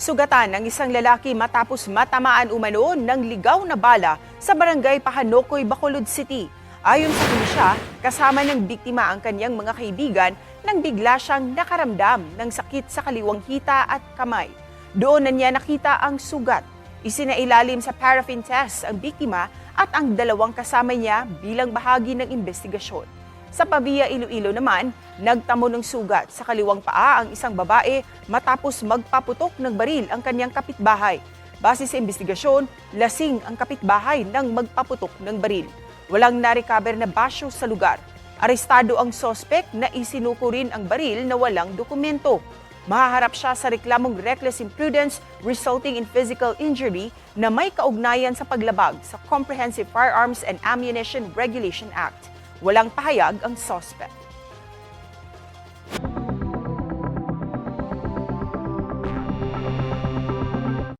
Sugatan ng isang lalaki matapos matamaan umano ng ligaw na bala sa barangay Pahanokoy, Bacolod City. Ayon sa pulisya, kasama ng biktima ang kanyang mga kaibigan nang bigla siyang nakaramdam ng sakit sa kaliwang hita at kamay. Doon na niya nakita ang sugat. Isinailalim sa paraffin test ang biktima at ang dalawang kasama niya bilang bahagi ng investigasyon. Sa Pavia, Iloilo naman, nagtamo ng sugat sa kaliwang paa ang isang babae matapos magpaputok ng baril ang kanyang kapitbahay. Base sa investigasyon, lasing ang kapitbahay nang magpaputok ng baril. Walang narecover na basyo sa lugar. Arestado ang sospek na isinuko rin ang baril na walang dokumento. Mahaharap siya sa reklamong reckless imprudence resulting in physical injury na may kaugnayan sa paglabag sa Comprehensive Firearms and Ammunition Regulation Act. Walang pahayag ang sospek.